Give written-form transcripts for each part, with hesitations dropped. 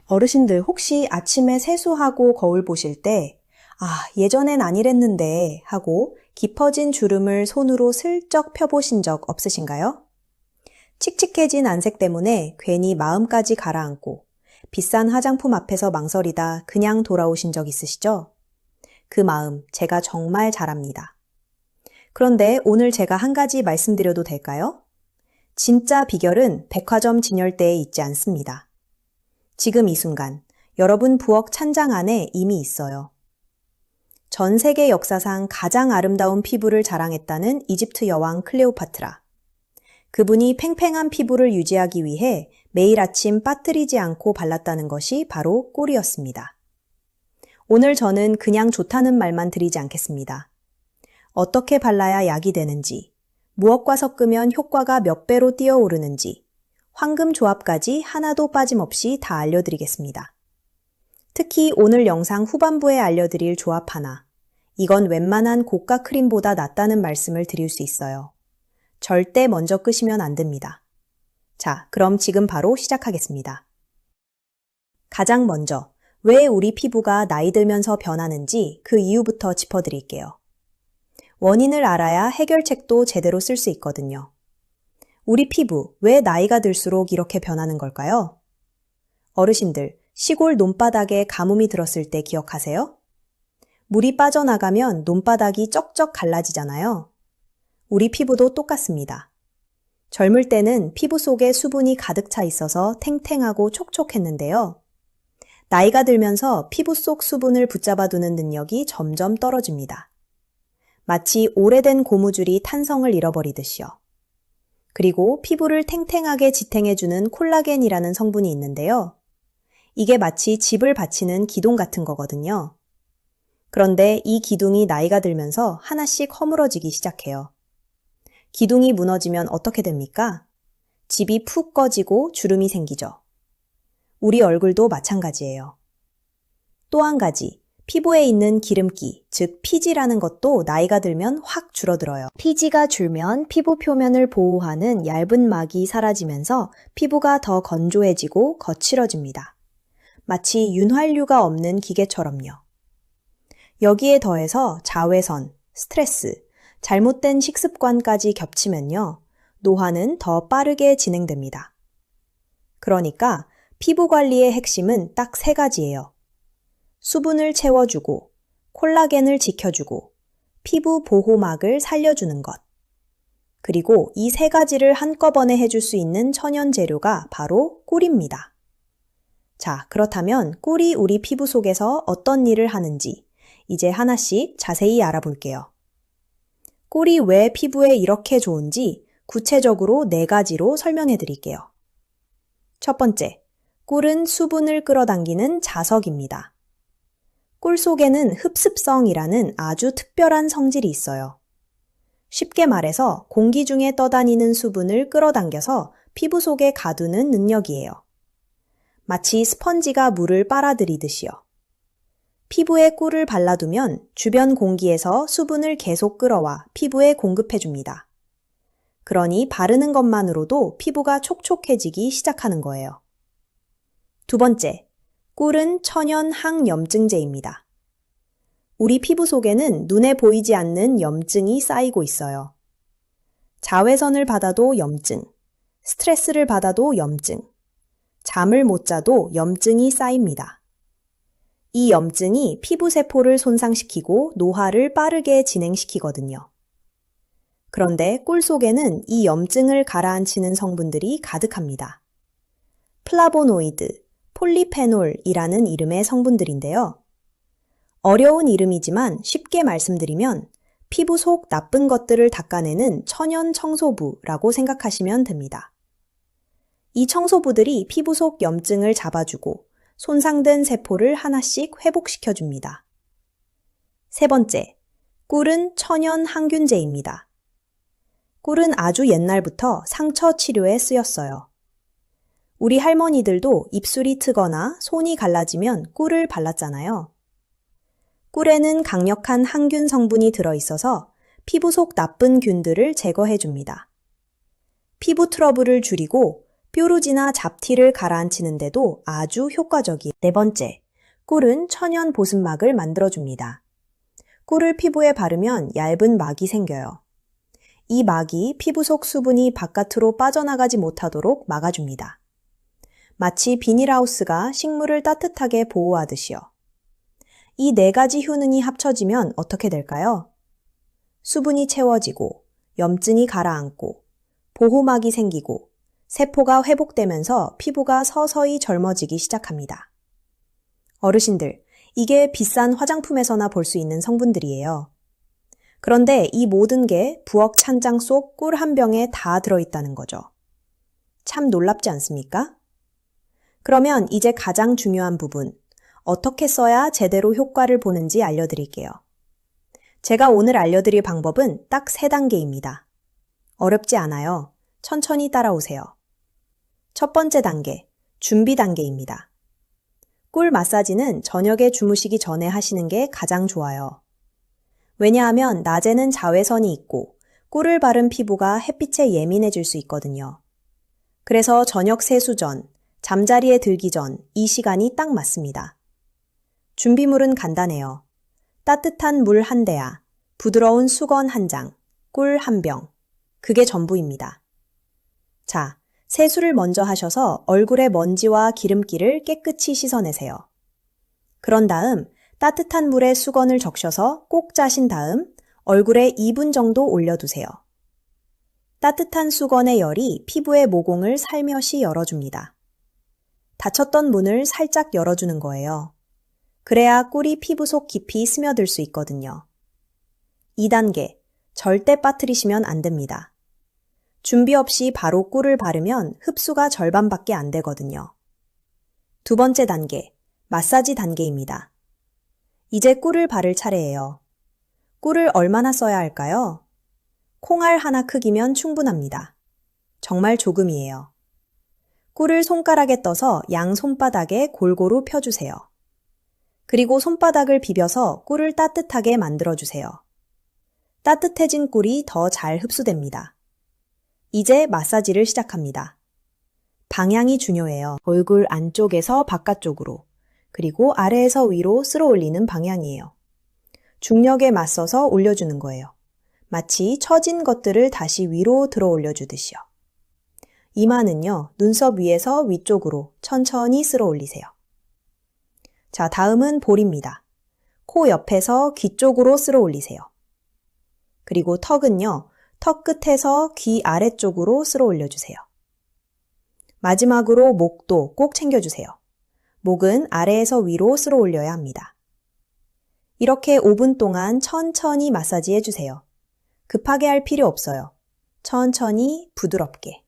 어르신들 혹시 아침에 세수하고 거울 보실 때, 예전엔 안 이랬는데 하고 깊어진 주름을 손으로 슬쩍 펴보신 적 없으신가요? 칙칙해진 안색 때문에 괜히 마음까지 가라앉고 비싼 화장품 앞에서 망설이다 그냥 돌아오신 적 있으시죠? 그 마음 제가 정말 잘 압니다. 그런데 오늘 제가 한 가지 말씀드려도 될까요? 진짜 비결은 백화점 진열대에 있지 않습니다. 지금 이 순간 여러분 부엌 찬장 안에 이미 있어요. 전 세계 역사상 가장 아름다운 피부를 자랑했다는 이집트 여왕 클레오파트라. 그분이 팽팽한 피부를 유지하기 위해 매일 아침 빠뜨리지 않고 발랐다는 것이 바로 꿀이었습니다. 오늘 저는 그냥 좋다는 말만 드리지 않겠습니다. 어떻게 발라야 약이 되는지, 무엇과 섞으면 효과가 몇 배로 뛰어오르는지, 황금 조합까지 하나도 빠짐없이 다 알려드리겠습니다. 특히 오늘 영상 후반부에 알려드릴 조합 하나, 이건 웬만한 고가 크림보다 낫다는 말씀을 드릴 수 있어요. 절대 먼저 끄시면 안 됩니다. 자, 그럼 지금 바로 시작하겠습니다. 가장 먼저, 왜 우리 피부가 나이 들면서 변하는지 그 이유부터 짚어드릴게요. 원인을 알아야 해결책도 제대로 쓸 수 있거든요. 우리 피부, 왜 나이가 들수록 이렇게 변하는 걸까요? 어르신들, 시골 논바닥에 가뭄이 들었을 때 기억하세요? 물이 빠져나가면 논바닥이 쩍쩍 갈라지잖아요. 우리 피부도 똑같습니다. 젊을 때는 피부 속에 수분이 가득 차 있어서 탱탱하고 촉촉했는데요. 나이가 들면서 피부 속 수분을 붙잡아두는 능력이 점점 떨어집니다. 마치 오래된 고무줄이 탄성을 잃어버리듯이요. 그리고 피부를 탱탱하게 지탱해주는 콜라겐이라는 성분이 있는데요. 이게 마치 집을 받치는 기둥 같은 거거든요. 그런데 이 기둥이 나이가 들면서 하나씩 허물어지기 시작해요. 기둥이 무너지면 어떻게 됩니까? 집이 푹 꺼지고 주름이 생기죠. 우리 얼굴도 마찬가지예요. 또 한 가지, 피부에 있는 기름기, 즉 피지라는 것도 나이가 들면 확 줄어들어요. 피지가 줄면 피부 표면을 보호하는 얇은 막이 사라지면서 피부가 더 건조해지고 거칠어집니다. 마치 윤활유가 없는 기계처럼요. 여기에 더해서 자외선, 스트레스, 잘못된 식습관까지 겹치면요, 노화는 더 빠르게 진행됩니다. 그러니까 피부 관리의 핵심은 딱 3가지예요. 수분을 채워주고, 콜라겐을 지켜주고, 피부 보호막을 살려주는 것. 그리고 이 3가지를 한꺼번에 해줄 수 있는 천연 재료가 바로 꿀입니다. 자, 그렇다면 꿀이 우리 피부 속에서 어떤 일을 하는지 이제 하나씩 자세히 알아볼게요. 꿀이 왜 피부에 이렇게 좋은지 구체적으로 4가지로 설명해 드릴게요. 첫 번째, 꿀은 수분을 끌어당기는 자석입니다. 꿀 속에는 흡습성이라는 아주 특별한 성질이 있어요. 쉽게 말해서 공기 중에 떠다니는 수분을 끌어당겨서 피부 속에 가두는 능력이에요. 마치 스펀지가 물을 빨아들이듯이요. 피부에 꿀을 발라두면 주변 공기에서 수분을 계속 끌어와 피부에 공급해줍니다. 그러니 바르는 것만으로도 피부가 촉촉해지기 시작하는 거예요. 두 번째, 꿀은 천연 항염증제입니다. 우리 피부 속에는 눈에 보이지 않는 염증이 쌓이고 있어요. 자외선을 받아도 염증, 스트레스를 받아도 염증, 잠을 못 자도 염증이 쌓입니다. 이 염증이 피부 세포를 손상시키고 노화를 빠르게 진행시키거든요. 그런데 꿀 속에는 이 염증을 가라앉히는 성분들이 가득합니다. 플라보노이드, 폴리페놀이라는 이름의 성분들인데요. 어려운 이름이지만 쉽게 말씀드리면 피부 속 나쁜 것들을 닦아내는 천연 청소부라고 생각하시면 됩니다. 이 청소부들이 피부 속 염증을 잡아주고 손상된 세포를 하나씩 회복시켜줍니다. 세 번째, 꿀은 천연 항균제입니다. 꿀은 아주 옛날부터 상처 치료에 쓰였어요. 우리 할머니들도 입술이 트거나 손이 갈라지면 꿀을 발랐잖아요. 꿀에는 강력한 항균 성분이 들어있어서 피부 속 나쁜 균들을 제거해줍니다. 피부 트러블을 줄이고 뾰루지나 잡티를 가라앉히는데도 아주 효과적이에요. 네 번째, 꿀은 천연 보습막을 만들어줍니다. 꿀을 피부에 바르면 얇은 막이 생겨요. 이 막이 피부 속 수분이 바깥으로 빠져나가지 못하도록 막아줍니다. 마치 비닐하우스가 식물을 따뜻하게 보호하듯이요. 이 네 가지 효능이 합쳐지면 어떻게 될까요? 수분이 채워지고, 염증이 가라앉고, 보호막이 생기고, 세포가 회복되면서 피부가 서서히 젊어지기 시작합니다. 어르신들, 이게 비싼 화장품에서나 볼 수 있는 성분들이에요. 그런데 이 모든 게 부엌 찬장 속 꿀 한 병에 다 들어있다는 거죠. 참 놀랍지 않습니까? 그러면 이제 가장 중요한 부분, 어떻게 써야 제대로 효과를 보는지 알려드릴게요. 제가 오늘 알려드릴 방법은 딱 3단계입니다. 어렵지 않아요. 천천히 따라오세요. 첫 번째 단계, 준비 단계입니다. 꿀 마사지는 저녁에 주무시기 전에 하시는 게 가장 좋아요. 왜냐하면 낮에는 자외선이 있고 꿀을 바른 피부가 햇빛에 예민해질 수 있거든요. 그래서 저녁 세수 전, 잠자리에 들기 전 이 시간이 딱 맞습니다. 준비물은 간단해요. 따뜻한 물 1대야, 부드러운 수건 1장, 꿀 1병. 그게 전부입니다. 자, 세수를 먼저 하셔서 얼굴의 먼지와 기름기를 깨끗이 씻어내세요. 그런 다음 따뜻한 물에 수건을 적셔서 꼭 짜신 다음 얼굴에 2분 정도 올려두세요. 따뜻한 수건의 열이 피부의 모공을 살며시 열어줍니다. 닫혔던 문을 살짝 열어주는 거예요. 그래야 꿀이 피부 속 깊이 스며들 수 있거든요. 2단계, 절대 빠뜨리시면 안 됩니다. 준비 없이 바로 꿀을 바르면 흡수가 절반밖에 안 되거든요. 두 번째 단계, 마사지 단계입니다. 이제 꿀을 바를 차례예요. 꿀을 얼마나 써야 할까요? 콩알 하나 크기면 충분합니다. 정말 조금이에요. 꿀을 손가락에 떠서 양 손바닥에 골고루 펴주세요. 그리고 손바닥을 비벼서 꿀을 따뜻하게 만들어주세요. 따뜻해진 꿀이 더 잘 흡수됩니다. 이제 마사지를 시작합니다. 방향이 중요해요. 얼굴 안쪽에서 바깥쪽으로, 그리고 아래에서 위로 쓸어 올리는 방향이에요. 중력에 맞서서 올려주는 거예요. 마치 처진 것들을 다시 위로 들어 올려주듯이요. 이마는요, 눈썹 위에서 위쪽으로 천천히 쓸어 올리세요. 자, 다음은 볼입니다. 코 옆에서 귀 쪽으로 쓸어 올리세요. 그리고 턱은요, 턱 끝에서 귀 아래쪽으로 쓸어 올려주세요. 마지막으로 목도 꼭 챙겨주세요. 목은 아래에서 위로 쓸어 올려야 합니다. 이렇게 5분 동안 천천히 마사지 해주세요. 급하게 할 필요 없어요. 천천히 부드럽게.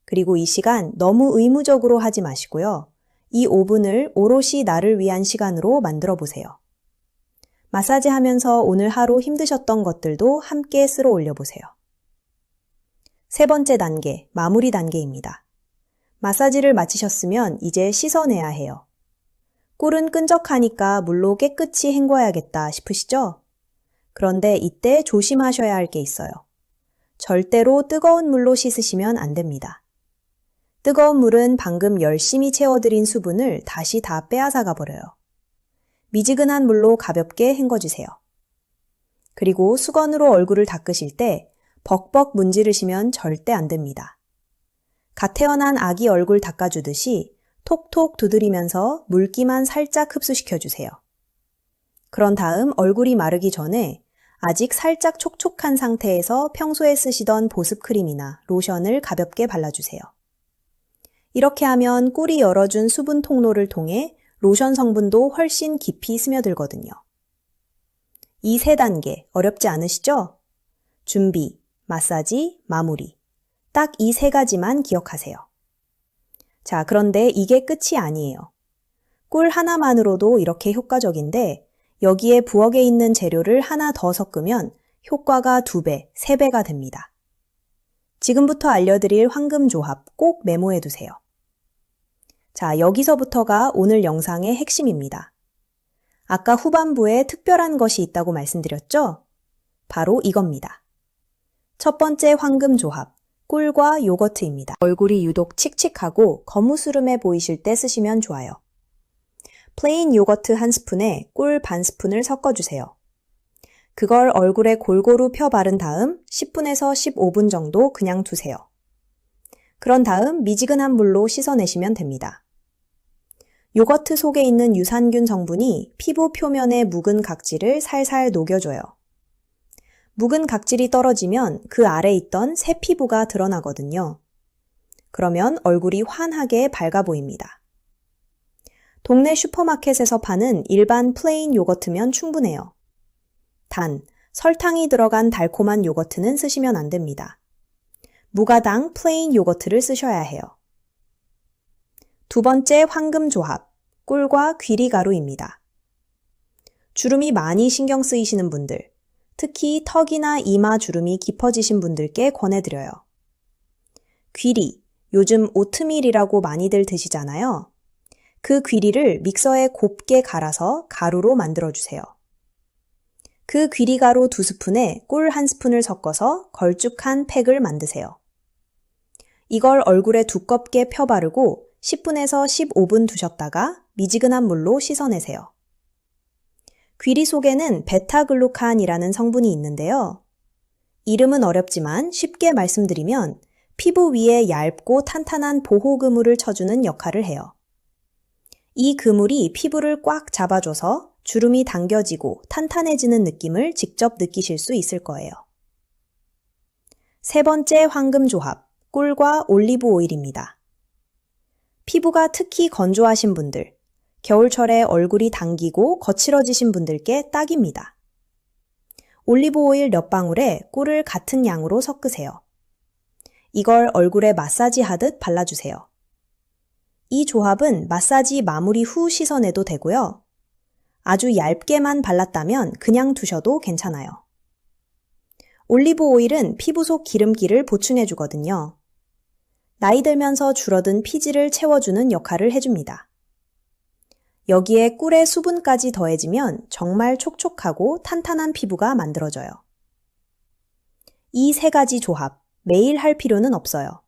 그리고 이 시간 너무 의무적으로 하지 마시고요. 이 5분을 오롯이 나를 위한 시간으로 만들어 보세요. 마사지 하면서 오늘 하루 힘드셨던 것들도 함께 쓸어 올려보세요. 세 번째 단계, 마무리 단계입니다. 마사지를 마치셨으면 이제 씻어내야 해요. 꿀은 끈적하니까 물로 깨끗이 헹궈야겠다 싶으시죠? 그런데 이때 조심하셔야 할 게 있어요. 절대로 뜨거운 물로 씻으시면 안 됩니다. 뜨거운 물은 방금 열심히 채워드린 수분을 다시 다 빼앗아가 버려요. 미지근한 물로 가볍게 헹궈주세요. 그리고 수건으로 얼굴을 닦으실 때 벅벅 문지르시면 절대 안 됩니다. 갓 태어난 아기 얼굴 닦아주듯이 톡톡 두드리면서 물기만 살짝 흡수시켜주세요. 그런 다음 얼굴이 마르기 전에 아직 살짝 촉촉한 상태에서 평소에 쓰시던 보습크림이나 로션을 가볍게 발라주세요. 이렇게 하면 꿀이 열어준 수분 통로를 통해 로션 성분도 훨씬 깊이 스며들거든요. 이 3단계 어렵지 않으시죠? 준비, 마사지, 마무리. 딱 이 3가지만 기억하세요. 자, 그런데 이게 끝이 아니에요. 꿀 하나만으로도 이렇게 효과적인데 여기에 부엌에 있는 재료를 하나 더 섞으면 효과가 2배, 3배가 됩니다. 지금부터 알려드릴 황금 조합 꼭 메모해 두세요. 자, 여기서부터가 오늘 영상의 핵심입니다. 아까 후반부에 특별한 것이 있다고 말씀드렸죠? 바로 이겁니다. 첫 번째 황금 조합, 꿀과 요거트입니다. 얼굴이 유독 칙칙하고 거무스름해 보이실 때 쓰시면 좋아요. 플레인 요거트 1스푼에 꿀 반 스푼을 섞어주세요. 그걸 얼굴에 골고루 펴 바른 다음 10분에서 15분 정도 그냥 두세요. 그런 다음 미지근한 물로 씻어내시면 됩니다. 요거트 속에 있는 유산균 성분이 피부 표면의 묵은 각질을 살살 녹여줘요. 묵은 각질이 떨어지면 그 아래 있던 새 피부가 드러나거든요. 그러면 얼굴이 환하게 밝아 보입니다. 동네 슈퍼마켓에서 파는 일반 플레인 요거트면 충분해요. 단, 설탕이 들어간 달콤한 요거트는 쓰시면 안 됩니다. 무가당 플레인 요거트를 쓰셔야 해요. 두 번째 황금 조합, 꿀과 귀리가루입니다. 주름이 많이 신경 쓰이시는 분들, 특히 턱이나 이마 주름이 깊어지신 분들께 권해드려요. 귀리, 요즘 오트밀이라고 많이들 드시잖아요. 그 귀리를 믹서에 곱게 갈아서 가루로 만들어주세요. 그 귀리가루 2스푼에 꿀 1스푼을 섞어서 걸쭉한 팩을 만드세요. 이걸 얼굴에 두껍게 펴 바르고 10분에서 15분 두셨다가 미지근한 물로 씻어내세요. 귀리 속에는 베타글루칸이라는 성분이 있는데요. 이름은 어렵지만 쉽게 말씀드리면 피부 위에 얇고 탄탄한 보호 그물을 쳐주는 역할을 해요. 이 그물이 피부를 꽉 잡아줘서 주름이 당겨지고 탄탄해지는 느낌을 직접 느끼실 수 있을 거예요. 세 번째 황금 조합, 꿀과 올리브 오일입니다. 피부가 특히 건조하신 분들, 겨울철에 얼굴이 당기고 거칠어지신 분들께 딱입니다. 올리브 오일 몇 방울에 꿀을 같은 양으로 섞으세요. 이걸 얼굴에 마사지 하듯 발라주세요. 이 조합은 마사지 마무리 후 씻어내도 되고요. 아주 얇게만 발랐다면 그냥 두셔도 괜찮아요. 올리브 오일은 피부 속 기름기를 보충해 주거든요. 나이 들면서 줄어든 피지를 채워주는 역할을 해줍니다. 여기에 꿀의 수분까지 더해지면 정말 촉촉하고 탄탄한 피부가 만들어져요. 이 세 가지 조합, 매일 할 필요는 없어요.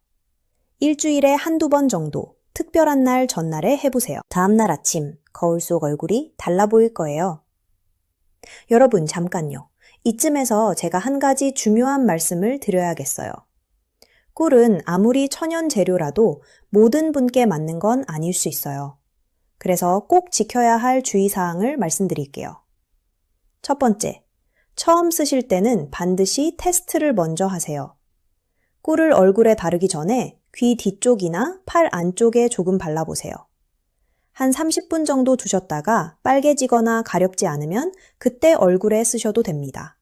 일주일에 한두 번 정도, 특별한 날 전날에 해보세요. 다음날 아침, 거울 속 얼굴이 달라 보일 거예요. 여러분, 잠깐요. 이쯤에서 제가 한 가지 중요한 말씀을 드려야겠어요. 꿀은 아무리 천연 재료라도 모든 분께 맞는 건 아닐 수 있어요. 그래서 꼭 지켜야 할 주의사항을 말씀드릴게요. 첫 번째, 처음 쓰실 때는 반드시 테스트를 먼저 하세요. 꿀을 얼굴에 바르기 전에 귀 뒤쪽이나 팔 안쪽에 조금 발라보세요. 한 30분 정도 두셨다가 빨개지거나 가렵지 않으면 그때 얼굴에 쓰셔도 됩니다.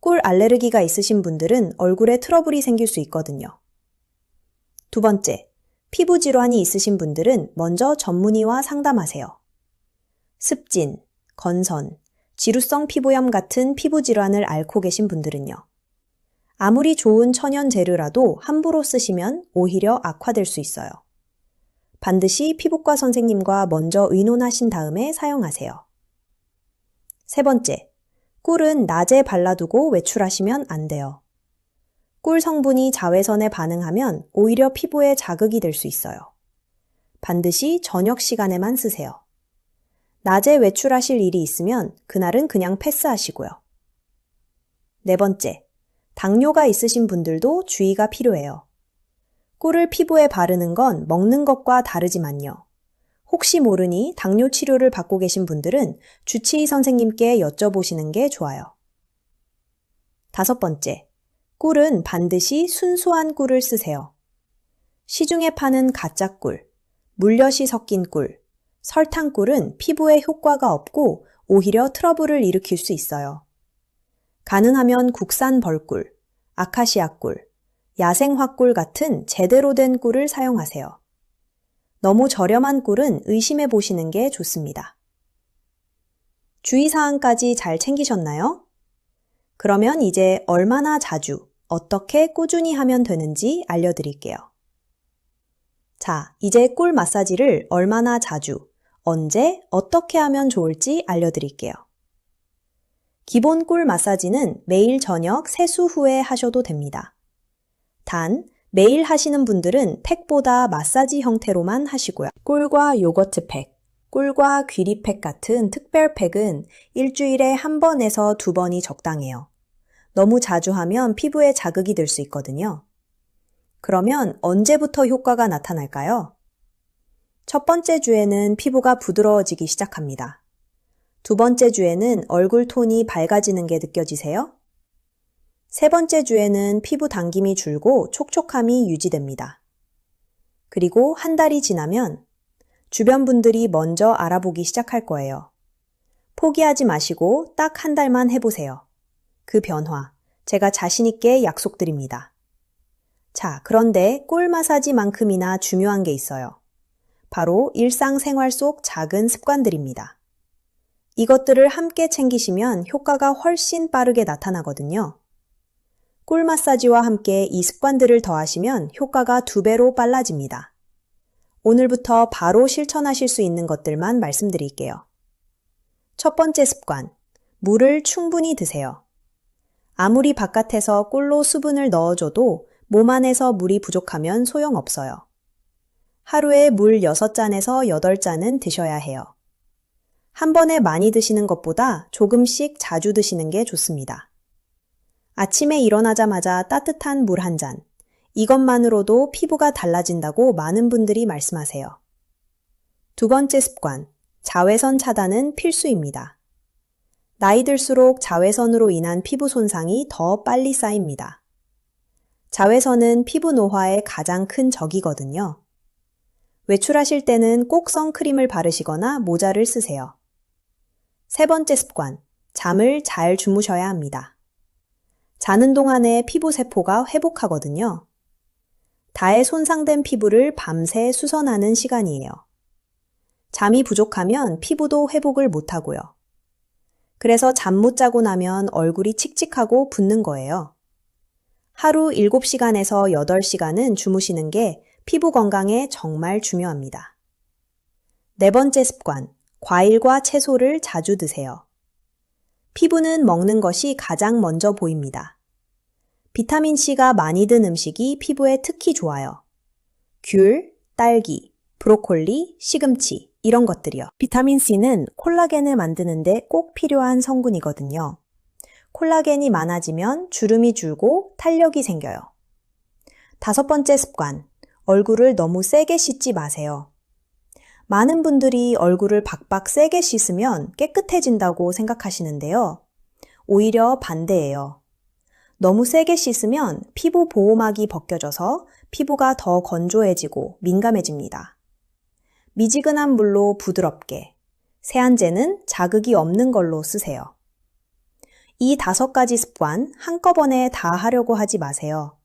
꿀 알레르기가 있으신 분들은 얼굴에 트러블이 생길 수 있거든요. 두 번째, 피부 질환이 있으신 분들은 먼저 전문의와 상담하세요. 습진, 건선, 지루성 피부염 같은 피부 질환을 앓고 계신 분들은요. 아무리 좋은 천연 재료라도 함부로 쓰시면 오히려 악화될 수 있어요. 반드시 피부과 선생님과 먼저 의논하신 다음에 사용하세요. 세 번째, 꿀은 낮에 발라두고 외출하시면 안 돼요. 꿀 성분이 자외선에 반응하면 오히려 피부에 자극이 될 수 있어요. 반드시 저녁 시간에만 쓰세요. 낮에 외출하실 일이 있으면 그날은 그냥 패스하시고요. 네 번째, 당뇨가 있으신 분들도 주의가 필요해요. 꿀을 피부에 바르는 건 먹는 것과 다르지만요. 혹시 모르니 당뇨 치료를 받고 계신 분들은 주치의 선생님께 여쭤보시는 게 좋아요. 다섯 번째, 꿀은 반드시 순수한 꿀을 쓰세요. 시중에 파는 가짜 꿀, 물엿이 섞인 꿀, 설탕꿀은 피부에 효과가 없고 오히려 트러블을 일으킬 수 있어요. 가능하면 국산 벌꿀, 아카시아 꿀, 야생 화꿀 같은 제대로 된 꿀을 사용하세요. 너무 저렴한 꿀은 의심해 보시는 게 좋습니다. 주의사항까지 잘 챙기셨나요? 그러면 이제 얼마나 자주, 어떻게 꾸준히 하면 되는지 알려드릴게요. 자, 이제 꿀 마사지를 얼마나 자주, 언제, 어떻게 하면 좋을지 알려드릴게요. 기본 꿀 마사지는 매일 저녁 세수 후에 하셔도 됩니다. 단, 매일 하시는 분들은 팩보다 마사지 형태로만 하시고요. 꿀과 요거트 팩, 꿀과 귀리 팩 같은 특별 팩은 일주일에 한 번에서 두 번이 적당해요. 너무 자주 하면 피부에 자극이 될 수 있거든요. 그러면 언제부터 효과가 나타날까요? 첫 번째 주에는 피부가 부드러워지기 시작합니다. 두 번째 주에는 얼굴 톤이 밝아지는 게 느껴지세요? 세 번째 주에는 피부 당김이 줄고 촉촉함이 유지됩니다. 그리고 한 달이 지나면 주변 분들이 먼저 알아보기 시작할 거예요. 포기하지 마시고 딱 한 달만 해보세요. 그 변화, 제가 자신 있게 약속드립니다. 자, 그런데 꿀 마사지만큼이나 중요한 게 있어요. 바로 일상생활 속 작은 습관들입니다. 이것들을 함께 챙기시면 효과가 훨씬 빠르게 나타나거든요. 꿀 마사지와 함께 이 습관들을 더하시면 효과가 2배로 빨라집니다. 오늘부터 바로 실천하실 수 있는 것들만 말씀드릴게요. 첫 번째 습관, 물을 충분히 드세요. 아무리 바깥에서 꿀로 수분을 넣어줘도 몸 안에서 물이 부족하면 소용없어요. 하루에 물 6잔에서 8잔은 드셔야 해요. 한 번에 많이 드시는 것보다 조금씩 자주 드시는 게 좋습니다. 아침에 일어나자마자 따뜻한 물 한 잔, 이것만으로도 피부가 달라진다고 많은 분들이 말씀하세요. 두 번째 습관, 자외선 차단은 필수입니다. 나이 들수록 자외선으로 인한 피부 손상이 더 빨리 쌓입니다. 자외선은 피부 노화의 가장 큰 적이거든요. 외출하실 때는 꼭 선크림을 바르시거나 모자를 쓰세요. 세 번째 습관, 잠을 잘 주무셔야 합니다. 자는 동안에 피부 세포가 회복하거든요. 다에 손상된 피부를 밤새 수선하는 시간이에요. 잠이 부족하면 피부도 회복을 못하고요. 그래서 잠 못 자고 나면 얼굴이 칙칙하고 붓는 거예요. 하루 7시간에서 8시간은 주무시는 게 피부 건강에 정말 중요합니다. 네 번째 습관, 과일과 채소를 자주 드세요. 피부는 먹는 것이 가장 먼저 보입니다. 비타민C가 많이 든 음식이 피부에 특히 좋아요. 귤, 딸기, 브로콜리, 시금치 이런 것들이요. 비타민C는 콜라겐을 만드는데 꼭 필요한 성분이거든요. 콜라겐이 많아지면 주름이 줄고 탄력이 생겨요. 다섯 번째 습관, 얼굴을 너무 세게 씻지 마세요. 많은 분들이 얼굴을 박박 세게 씻으면 깨끗해진다고 생각하시는데요. 오히려 반대예요. 너무 세게 씻으면 피부 보호막이 벗겨져서 피부가 더 건조해지고 민감해집니다. 미지근한 물로 부드럽게, 세안제는 자극이 없는 걸로 쓰세요. 이 5가지 습관 한꺼번에 다 하려고 하지 마세요.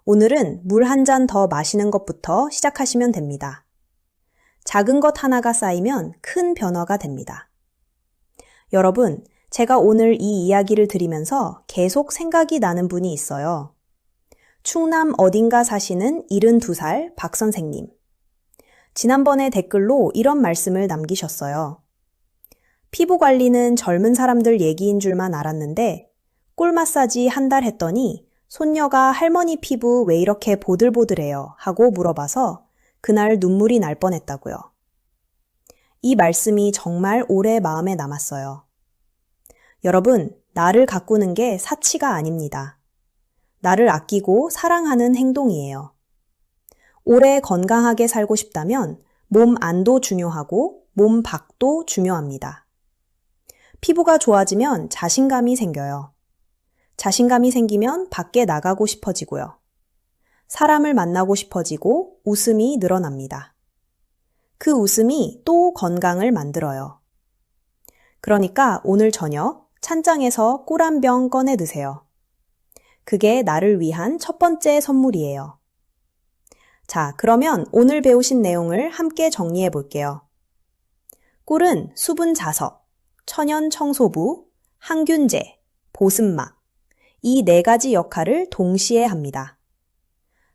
오늘은 물 한 잔 더 마시는 것부터 시작하시면 됩니다. 작은 것 하나가 쌓이면 큰 변화가 됩니다. 여러분, 제가 오늘 이 이야기를 들으면서 계속 생각이 나는 분이 있어요. 충남 어딘가 사시는 72살 박 선생님. 지난번에 댓글로 이런 말씀을 남기셨어요. 피부 관리는 젊은 사람들 얘기인 줄만 알았는데 꿀 마사지 한 달 했더니 손녀가 할머니 피부 왜 이렇게 보들보들해요? 하고 물어봐서 그날 눈물이 날 뻔했다고요. 이 말씀이 정말 오래 마음에 남았어요. 여러분, 나를 가꾸는 게 사치가 아닙니다. 나를 아끼고 사랑하는 행동이에요. 오래 건강하게 살고 싶다면 몸 안도 중요하고 몸 밖도 중요합니다. 피부가 좋아지면 자신감이 생겨요. 자신감이 생기면 밖에 나가고 싶어지고요. 사람을 만나고 싶어지고 웃음이 늘어납니다. 그 웃음이 또 건강을 만들어요. 그러니까 오늘 저녁 찬장에서 꿀 한 병 꺼내 드세요. 그게 나를 위한 첫 번째 선물이에요. 자, 그러면 오늘 배우신 내용을 함께 정리해 볼게요. 꿀은 수분 자석, 천연 청소부, 항균제, 보습막, 이 4가지 역할을 동시에 합니다.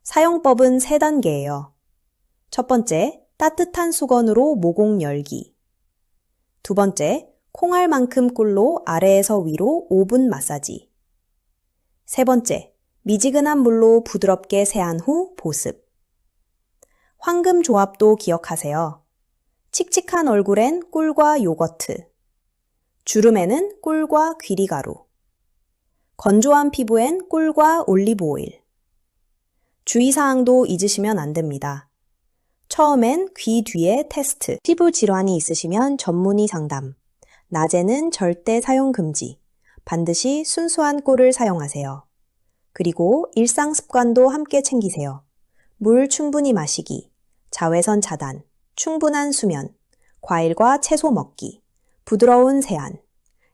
사용법은 3단계예요. 첫 번째, 따뜻한 수건으로 모공 열기. 두 번째, 콩알만큼 꿀로 아래에서 위로 5분 마사지. 세 번째, 미지근한 물로 부드럽게 세안 후 보습. 황금 조합도 기억하세요. 칙칙한 얼굴엔 꿀과 요거트. 주름에는 꿀과 귀리가루. 건조한 피부엔 꿀과 올리브 오일. 주의사항도 잊으시면 안 됩니다. 처음엔 귀 뒤에 테스트. 피부 질환이 있으시면 전문의 상담. 낮에는 절대 사용 금지. 반드시 순수한 꿀을 사용하세요. 그리고 일상 습관도 함께 챙기세요. 물 충분히 마시기, 자외선 차단, 충분한 수면, 과일과 채소 먹기, 부드러운 세안.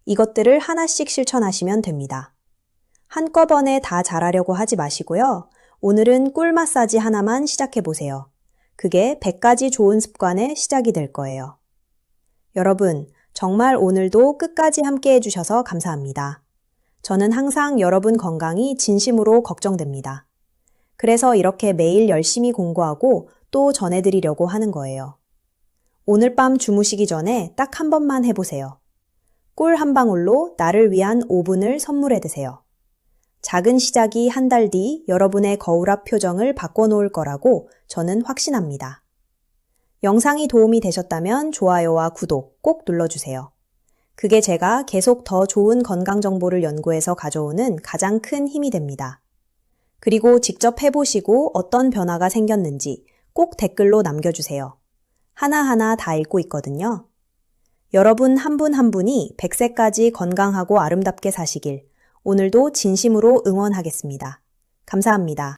이것들을 하나씩 실천하시면 됩니다. 한꺼번에 다 잘하려고 하지 마시고요. 오늘은 꿀 마사지 하나만 시작해보세요. 그게 100가지 좋은 습관의 시작이 될 거예요. 여러분, 정말 오늘도 끝까지 함께 해주셔서 감사합니다. 저는 항상 여러분 건강이 진심으로 걱정됩니다. 그래서 이렇게 매일 열심히 공부하고 또 전해드리려고 하는 거예요. 오늘 밤 주무시기 전에 딱 한 번만 해보세요. 꿀 한 방울로 나를 위한 5분을 선물해 드세요. 작은 시작이 한 달 뒤 여러분의 거울 앞 표정을 바꿔놓을 거라고 저는 확신합니다. 영상이 도움이 되셨다면 좋아요와 구독 꼭 눌러주세요. 그게 제가 계속 더 좋은 건강 정보를 연구해서 가져오는 가장 큰 힘이 됩니다. 그리고 직접 해보시고 어떤 변화가 생겼는지 꼭 댓글로 남겨주세요. 하나하나 다 읽고 있거든요. 여러분 한 분 한 분이 100세까지 건강하고 아름답게 사시길 오늘도 진심으로 응원하겠습니다. 감사합니다.